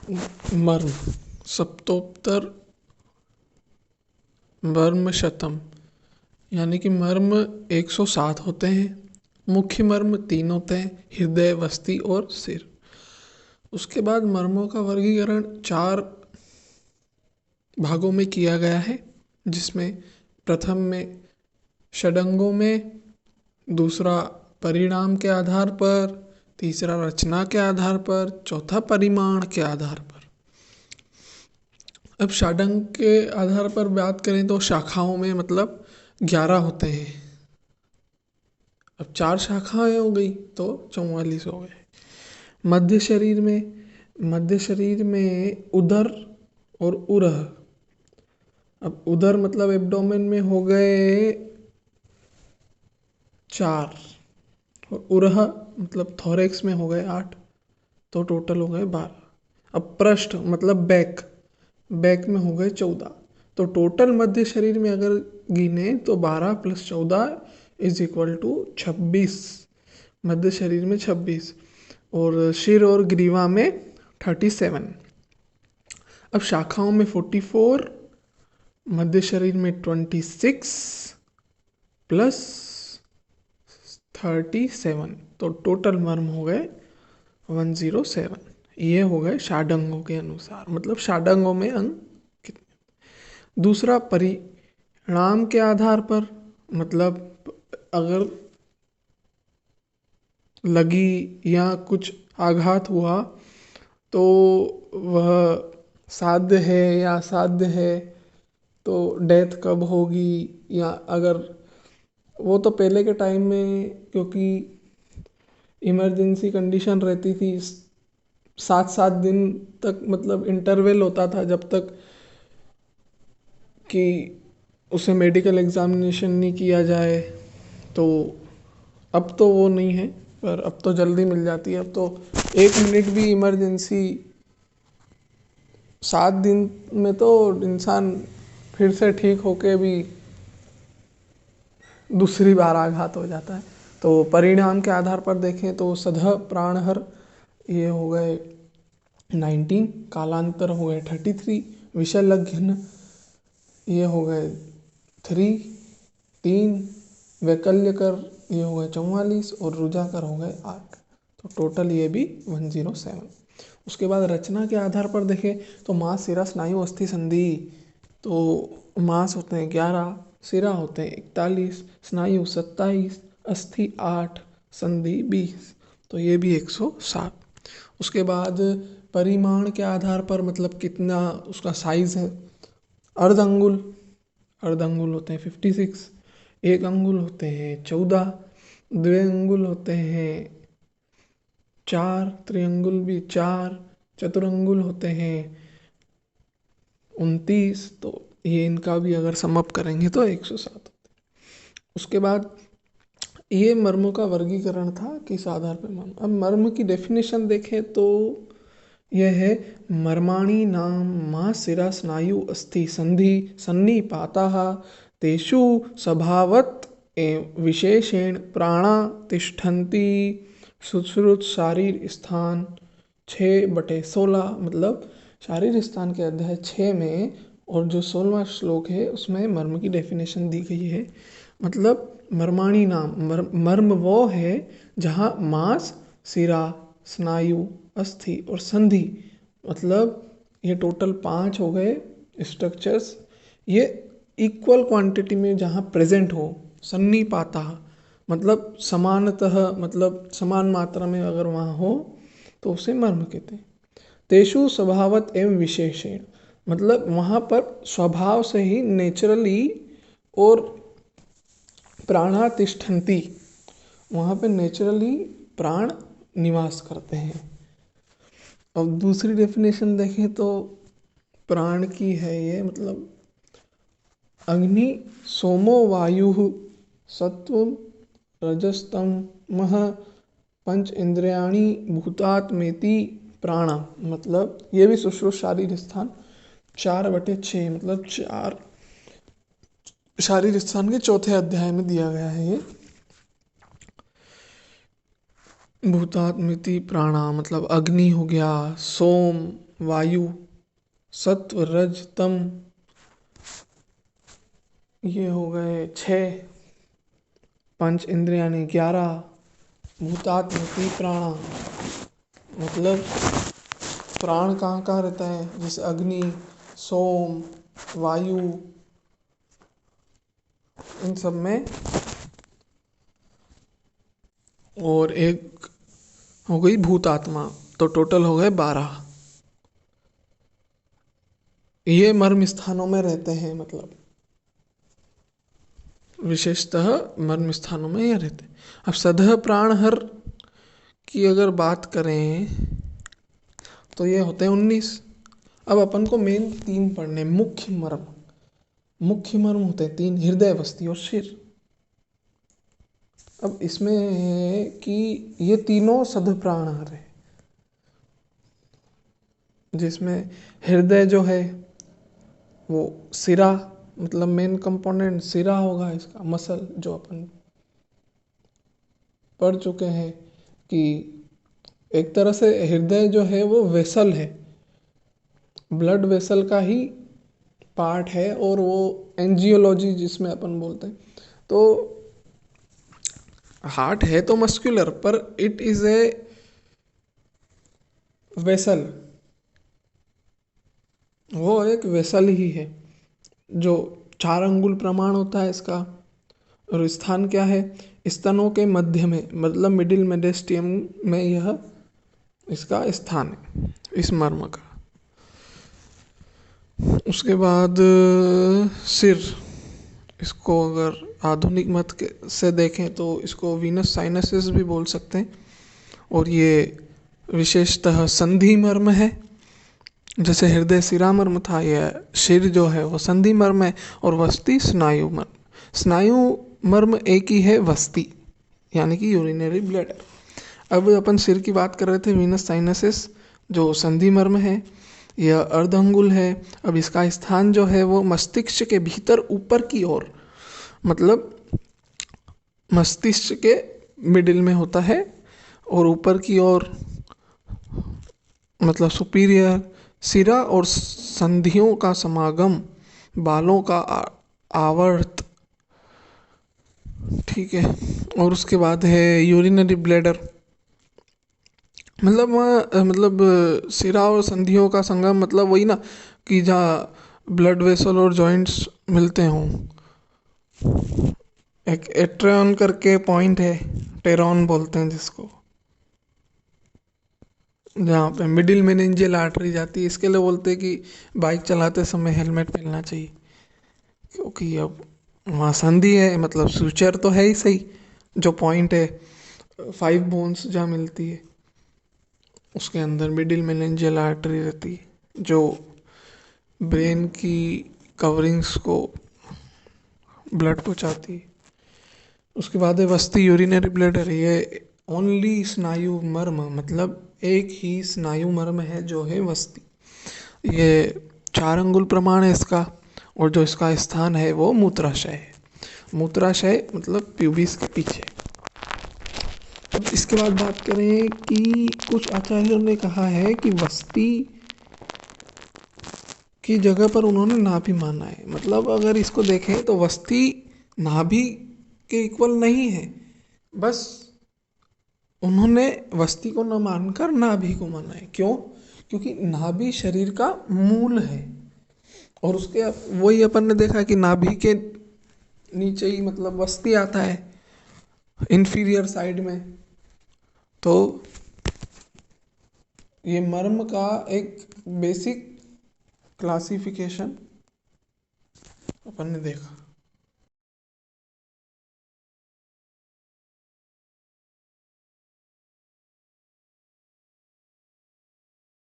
मर्म सप्तोत्तर मर्म शतम, यानी कि मर्म 107 होते हैं। मुख्य मर्म 3 होते हैं, हृदय, वस्ति और सिर। उसके बाद मर्मों का वर्गीकरण 4 भागों में किया गया है, जिसमें प्रथम में षडंगों में, दूसरा परिणाम के आधार पर, तीसरा रचना के आधार पर, चौथा परिमाण के आधार पर। अब षडंग के आधार पर बात करें तो शाखाओं में मतलब 11 होते हैं। अब 4 शाखाएं हो गई तो 44 हो गए। मध्य शरीर में उदर और उरह। अब उदर मतलब एब्डोमेन में हो गए 4 और उरह मतलब थोरेक्स में हो गए 8, तो टोटल हो गए 12। अब पृष्ठ मतलब बैक में हो गए 14। तो टोटल मध्य शरीर में अगर गिने तो 12 + 14 = 26। मध्य शरीर में 26 और सिर और ग्रीवा में 37। अब शाखाओं में 44, मध्य शरीर में 26 + 37, तो टोटल मर्म हो गए 107। ये हो गए षाडंगों के अनुसार, मतलब षाडंगों में अंग कितने। दूसरा परिणाम के आधार पर, मतलब अगर लगी या कुछ आघात हुआ तो वह साध्य है या असाध्य है, तो डेथ कब होगी, या अगर वो तो पहले के टाइम में क्योंकि इमरजेंसी कंडीशन रहती थी, 7-7 दिन तक मतलब इंटरवल होता था जब तक कि उसे मेडिकल एग्जामिनेशन नहीं किया जाए। तो अब तो वो नहीं है, पर अब तो जल्दी मिल जाती है। अब तो 1 मिनट भी इमरजेंसी, 7 दिन में तो इंसान फिर से ठीक होके भी दूसरी बार आघात हो जाता है। तो परिणाम के आधार पर देखें तो सध प्राणहर ये हो गए 19, कालांतर हो गए 33, विषलघ्न ये हो गए 3, वैकल्यकर ये हो गए 44 और रुजाकर हो गए 8। तो टोटल ये भी 107। उसके बाद रचना के आधार पर देखें तो मांस, सिरा, स्नायु, अस्थि, संधि। तो मांस होते हैं 11, सिरा होते हैं 41, स्नायु 27, अस्थि 8, संधि 20, तो ये भी 107। उसके बाद परिमाण के आधार पर, मतलब कितना उसका साइज है। अर्ध अंगुल होते हैं 56, 1 अंगुल होते हैं 14, 2 अंगुल होते हैं 4, त्रिअंगुल भी 4, चतुरंगुल होते हैं 29। तो ये इनका भी अगर समअप करेंगे तो 107 होते हैं। उसके बाद ये मर्मों का वर्गीकरण था किस आधार पर मर्म। अब मर्म की डेफिनेशन देखें तो यह है मर्माणि नाम मा सिरा स्नायु अस्थि संधि सन्निपाताः तेषु स्वभावत एवं विशेषेण प्राणा तिष्ठन्ति। सुश्रुत शारीर स्थान 6/16, मतलब शारीर स्थान के अध्याय 6 में और जो 16वां श्लोक है उसमें मर्म की डेफिनेशन दी गई है। मतलब मर्माणि नाम, मर्म वो है जहाँ मांस, सिरा, स्नायु, अस्थि और संधि, मतलब ये टोटल 5 हो गए स्ट्रक्चर्स, ये इक्वल क्वांटिटी में जहाँ प्रेजेंट हो। सन्निपाता मतलब समानतः, मतलब समान मात्रा में अगर वहाँ हो तो उसे मर्म कहते हैं। तेषु स्वभावत एवं विशेषेण, मतलब वहाँ पर स्वभाव से ही नेचुरली और प्राणा तिष्ठन्ति, वहाँ पे नेचुरली प्राण निवास करते हैं। अब दूसरी डेफिनेशन देखें तो प्राण की है ये, मतलब अग्नि, सोमो, वायु, सत्वम, रजस्तमः, पंच इंद्रियाणि भूतात्मेति प्राणा, मतलब ये भी सुश्रुत शारीर स्थान 4/6, मतलब 4 शारीर स्थान के 4थे अध्याय में दिया गया है ये। भूतात्मेति प्राणा मतलब अग्नि हो गया, सोम, वायु, सत्व, रज, तम, ये हो गए 6, पंच इंद्रियाणी 11, भूतात्म की प्राणा, मतलब प्राण कहाँ कहाँ रहता है, जैसे अग्नि, सोम, वायु, इन सब में। और एक हो गई भूतात्मा, तो टोटल हो गए 12। ये मर्म स्थानों में रहते हैं, मतलब विशेषतः मर्म स्थानों में ये रहते हैं। अब सदह प्राणहर की अगर बात करें तो ये होते हैं 19। अब अपन को मेन 3 पढ़ने, मुख्य मर्म। मुख्य मर्म होते हैं 3, हृदय, वस्ति और सिर। अब इसमें है कि ये तीनों सद प्राणहर है, जिसमें हृदय जो है वो सिरा, मतलब मेन कंपोनेंट सिरा होगा इसका, मसल जो अपन पढ़ चुके हैं कि एक तरह से हृदय जो है वो वेसल है, ब्लड वेसल का ही पार्ट है, और वो एंजियोलॉजी जिसमें अपन बोलते हैं। तो हार्ट है तो मस्कुलर, पर इट इज ए वेसल, वो एक वेसल ही है। जो 4 अंगुल प्रमाण होता है इसका, और स्थान क्या है, स्तनों के मध्य में, मतलब मिडिल मेडिस्टियम में यह इसका स्थान है, इस मर्म का। उसके बाद सिर, इसको अगर आधुनिक मत से देखें तो इसको वीनस साइनसिस भी बोल सकते हैं, और ये विशेषतः संधि मर्म है। जैसे हृदय सिरा मर्म था, यह सिर जो है वो संधि मर्म है, और वस्ति स्नायु मर्म। स्नायु मर्म एक ही है, वस्ति यानी कि यूरिनरी ब्लैडर। अब अपन सिर की बात कर रहे थे, वीनस साइनसिस जो संधि मर्म है, यह अर्धअंगुल है। अब इसका स्थान जो है वो मस्तिष्क के भीतर ऊपर की ओर, मतलब मस्तिष्क के मिडिल में होता है, और ऊपर की ओर मतलब सुपीरियर। सिरा और संधियों का समागम, बालों का आवर्त, ठीक है। और उसके बाद है यूरिनरी ब्लैडर, मतलब सिरा और संधियों का संगम, मतलब वही ना कि जहाँ ब्लड वेसल और जॉइंट्स मिलते हों। एक एट्रियन करके पॉइंट है, टेरॉन बोलते हैं जिसको, जहाँ पे मिडिल मेनिंजियल आर्टरी जाती है। इसके लिए बोलते हैं कि बाइक चलाते समय हेलमेट पहनना चाहिए, क्योंकि अब वहाँ संधि है, मतलब फ्यूचर तो है ही सही, जो पॉइंट है 5 बोन्स जहाँ मिलती है उसके अंदर मिडिल मेनिंजियल आर्टरी रहती है, जो ब्रेन की कवरिंग्स को ब्लड पहुँचाती है। उसके बाद है वस्ती, यूरिनरी ब्लैडर। ये ओनली स्नायु मर्म, मतलब एक ही स्नायु मर्म है जो है वस्ती। ये 4 अंगुल प्रमाण है इसका, और जो इसका स्थान है वो मूत्राशय है। मूत्राशय मतलब प्यूबिस के पीछे। अब इसके बाद बात करें कि कुछ आचार्यों ने कहा है कि वस्ती की जगह पर उन्होंने नाभि माना है। मतलब अगर इसको देखें तो वस्ती नाभि के इक्वल नहीं है, बस उन्होंने वस्ती को न मानकर नाभि को माना है। क्यों? क्योंकि नाभि शरीर का मूल है, और उसके वही अपन ने देखा कि नाभि के नीचे ही मतलब वस्ती आता है, इंफीरियर साइड में। तो ये मर्म का एक बेसिक क्लासिफिकेशन अपन ने देखा।